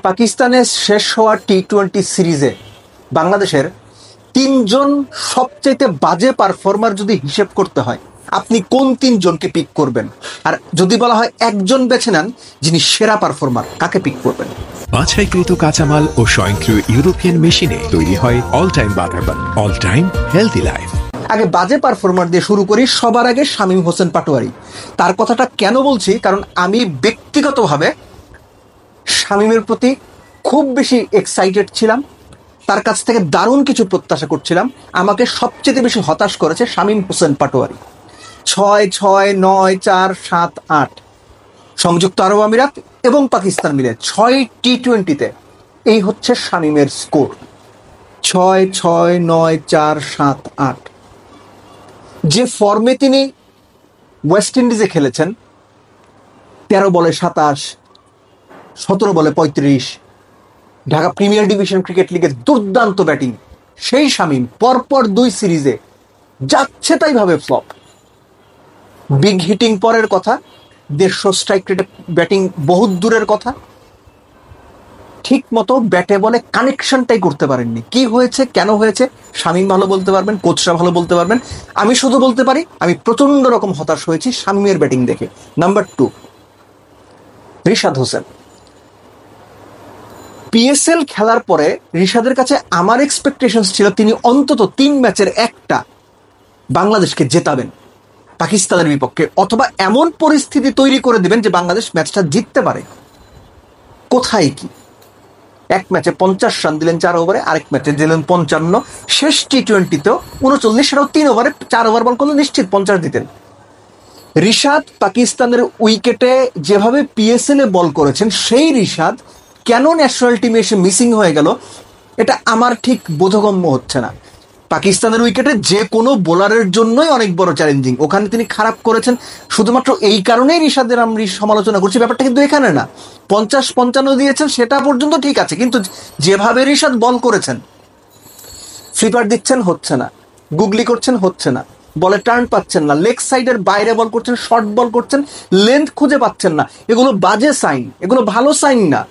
পাকিস্তানে শেষ হওয়া টি-20 সিরিজে বাংলাদেশের তিনজন সবচাইতে বাজে পারফর্মার যদি হিসেব করতে হয়, আপনি কোন তিনজনকে পিক করবেন? আর যদি বলা হয় একজন বেছে নেন যিনি সেরা পারফর্মার, কাকে পিক করবেন? বাছাইকৃত কাঁচামাল ও স্বয়ংক্রিয় ইউরোপিয়ান মেশিনে তৈরি হয় all time butter bun, all time healthy life. আগে বাজে পারফর্মার দিয়ে শুরু করি। সবার আগে শামীম হোসেন পাটোয়ারি। তার কথাটা কেন বলছি, কারণ আমি ব্যক্তিগতভাবে শামীমের প্রতি খুব বেশি এক্সাইটেড ছিলাম, তার কাছ থেকে দারুণ কিছু প্রত্যাশা করছিলাম। আমাকে সবচেয়ে বেশি হতাশ করেছে শামীম হোসেন পাটোয়ারি। 6-6, 9-4, 7-8 সংযুক্ত আরব আমিরাত এবং পাকিস্তান মিলে 6 টি-20তে এই হচ্ছে শামীমের স্কোর। 6-6, 9-4, 7-8। যে ফর্মে তিনি ওয়েস্ট ইন্ডিজে খেলেছেন, 13 বলে 27, 17 বলে 35, ঢাকা প্রিমিয়ার ডিভিশন ক্রিকেট লিগের দুর্দান্ত ব্যাটিং, সেই শামীম পরপর 2 সিরিজে যাচ্ছে তাই ভাবে ফ্লপ। বিগ হিটিং পরের কথা, 150 স্ট্রাইক রেটে ব্যাটিং বহুত দূরের কথা, ঠিক মতো ব্যাটে বলে কানেকশনটাই করতে পারেননি। কি হয়েছে, কেন হয়েছে, শামীম ভালো বলতে পারবেন, কোচরা ভালো বলতে পারবেন। আমি শুধু বলতে পারি আমি প্রচন্ড রকম হতাশ হয়েছি শামীমের ব্যাটিং দেখে। নাম্বার 2, রিশাদ হোসেন। পিএসএল খেলার পরে রিশাদের কাছে আমার এক্সপেকটেশনস ছিল তিনি অন্তত 3 ম্যাচের একটা বাংলাদেশকে জেতাবেন পাকিস্তানের বিপক্ষে, অথবা এমন পরিস্থিতি তৈরি করে দিবেন যে বাংলাদেশ ম্যাচটা জিততে পারে। কোথায় কি, এক ম্যাচে 50 রান দিলেন 4 ওভারে, আরেক ম্যাচে দিলেন 55, শেষ টি-20তেও 39, সেটাও 3 ওভারে 4 ওভার বল করলে নিশ্চিত 50 দিতেন। রিশাদ পাকিস্তানের উইকেটে যেভাবে পিএসএল এ বল করেছেন, সেই রিশাদ কেন ন্যাশনাল টিমে এসে মিসিং হয়ে গেল, এটা আমার ঠিক বোধগম্য হচ্ছে না। পাকিস্তানের উইকেটে যে কোনো বোলারের জন্যই অনেক বড় চ্যালেঞ্জিং, ওখানে তিনি খারাপ করেছেন। শুধুমাত্র এই কারণেই রিশাদের আমরা সমালোচনা করছি, ব্যাপারটা কিন্তু এখানে না। 50-55 দিয়েছেন সেটা পর্যন্ত ঠিক আছে, কিন্তু যেভাবে রিশাদ বল করেছেন, ফ্লিপার দিচ্ছেন হচ্ছে না, গুগলি করছেন হচ্ছে না, বলে টার্ন পাচ্ছেন না, লেগ সাইডের বাইরে বল করছেন, শর্ট বল করছেন, লেন্থ খুঁজে পাচ্ছেন না, এগুলো বাজে সাইন, এগুলো ভালো সাইন না।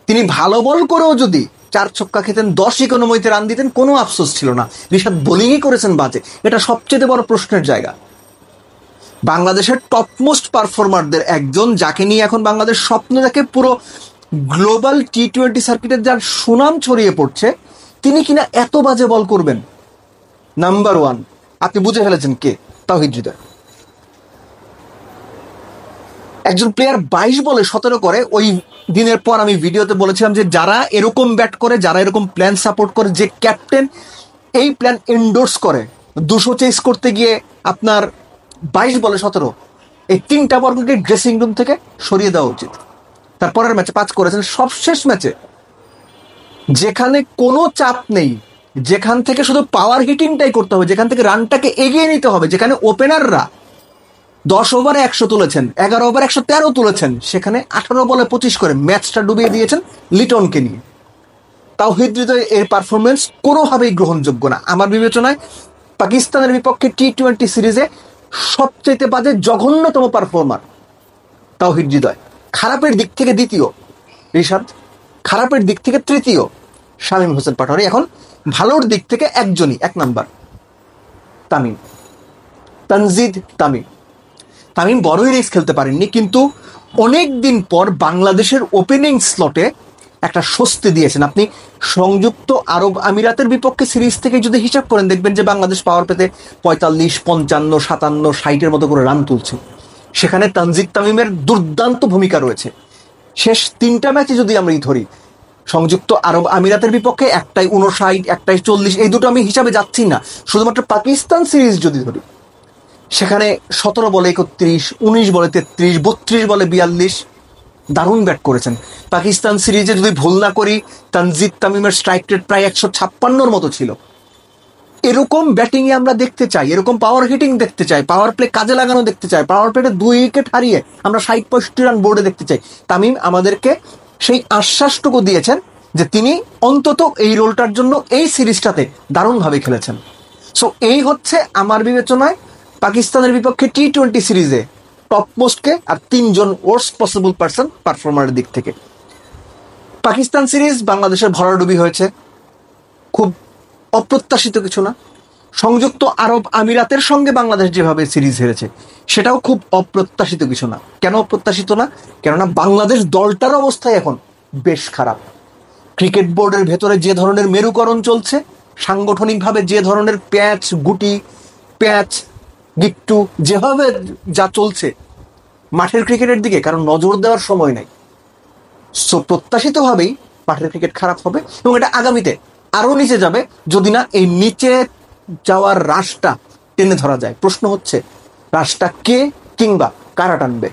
তিনি ভালো বল করেও যদি 4 ছক্কা খেতেন, 10 ইকোনমিতে রান দিতেন, কোনো আফসোস ছিল না। রিশাদ বোলিংই করেছেন বাজে, এটা সবচেয়ে বড় প্রশ্নের জায়গা। বাংলাদেশের টপমোস্ট পারফর্মারদের একজন, যাকে নিয়ে এখন বাংলাদেশ স্বপ্ন দেখে, পুরো গ্লোবাল টি-20 সার্কিটের যার সুনাম ছড়িয়ে পড়ছে, তিনি কিনা এত বাজে বল করবেন। নাম্বার 1, আপনি বুঝে ফেলেছেন কে? তাওহিদ হৃদয়। একজন প্লেয়ার 22 বলে 17 করে। ওই দিনের পর আমি ভিডিওতে বলেছিলাম যে যারা এরকম ব্যাট করে, যারা এরকম প্ল্যান সাপোর্ট করে, যে ক্যাপ্টেন এই প্ল্যান এন্ডোর্স করে, 200 চেস করতে গিয়ে আপনার 22 বলে 17, এই 3টা বলকে ড্রেসিং রুম থেকে সরিয়ে দেওয়া উচিত। তারপরের ম্যাচে 5 করেছেন। সবশেষ ম্যাচে যেখানে কোনো চাপ নেই, যেখান থেকে শুধু পাওয়ার হিটিংটাই করতে হবে, যেখান থেকে রানটাকে এগিয়ে নিতে হবে, যেখানে ওপেনাররা 10 ওভারে 100 তুলেছেন, 11 ওভারে 113 তুলেছেন, সেখানে 18 বলে 25 করে ম্যাচটা ডুবিয়ে দিয়েছেন লিটনকে নিয়ে। তাওহিদ হৃদয় এর পারফরমেন্স কোনোভাবেই গ্রহণযোগ্য না আমার বিবেচনায়। পাকিস্তানের বিপক্ষে টি-20 সিরিজে সবচেয়ে বাজে, জঘন্যতম পারফর্মার তাওহিদ হৃদয়। খারাপের দিক থেকে দ্বিতীয় রিশাদ, খারাপের দিক থেকে তৃতীয় শামীম হোসেন পাটোয়ারি। এখন ভালোর দিক থেকে একজনই, 1 নাম্বার তামিম, তানজিদ তামিম। তামিম বড় ইনিংস খেলতে পারেননি, কিন্তু অনেক দিন পর বাংলাদেশের ওপেনিং স্লটে একটা স্বস্তি দিয়েছেন। আপনি সংযুক্ত আরব আমিরাতের বিপক্ষে সিরিজ থেকে যদি হিসাব করেন, দেখবেন যে বাংলাদেশ পাওয়ার পেতে 45, 55, 57, 60-এর মতো করে রান তুলছে। সেখানে তানজিদ তামিমের দুর্দান্ত ভূমিকা রয়েছে। শেষ 3টা ম্যাচে যদি আমরা ধরি, সংযুক্ত আরব আমিরাতের বিপক্ষে একটাই 59, একটাই 40, এই দুটো আমি হিসাবে যাচ্ছি না। শুধুমাত্র পাকিস্তান সিরিজ যদি ধরি, সেখানে 17 বলে 31, 19 বলে 33, 32 বলে 42 দারুণ ব্যাট করেছেন। পাকিস্তান সিরিজে যদি ভুল না করি, তানজিদ তামিমের স্ট্রাইক রেট প্রায় 156-এর মতো ছিল। এরকম ব্যাটিংয়ে আমরা দেখতে চাই, এরকম পাওয়ার হিটিং দেখতে চাই, পাওয়ার প্লে কাজে লাগানো দেখতে চাই, পাওয়ার প্লেতে 2 উইকেট হারিয়ে আমরা 60-65 রান বোর্ডে দেখতে চাই। তামিম আমাদেরকে সেই আশ্বাসটুকু দিয়েছেন যে তিনি অন্তত এই রোলটার জন্য এই সিরিজটাতে দারুণভাবে খেলেছেন। সো এই হচ্ছে আমার বিবেচনায় পাকিস্তানের বিপক্ষে টি-20 সিরিজে টপমোস্টকে আর 3জন ওয়ার্স্ট পসিবল পারফর্মারের দিক থেকে। পাকিস্তান সিরিজ বাংলাদেশের ভরাডুবি হয়েছে, খুব অপ্রত্যাশিত কিছু না। সংযুক্ত আরব আমিরাতের সঙ্গে বাংলাদেশ যেভাবে সিরিজ হেরেছে সেটাও খুব অপ্রত্যাশিত কিছু না। কেন অপ্রত্যাশিত না? কেননা বাংলাদেশ দলটার অবস্থায় এখন বেশ খারাপ। ক্রিকেট বোর্ডের ভেতরে যে ধরনের মেরুকরণ চলছে, সাংগঠনিকভাবে যে ধরনের প্যাচ গিট্টু যেভাবে যা চলছে মাঠের ক্রিকেটের দিকে কারণ নজর দেওয়ার সময় নাই। সো প্রত্যাশিতভাবেই মাঠের ক্রিকেট খারাপ হবে এবং এটা আগামীতে আরো নিচে যাবে যদি না এই নিচে যাওয়ার রাশটা টেনে ধরা যায়। প্রশ্ন হচ্ছে রাশটা কে কিংবা কারা টানবে।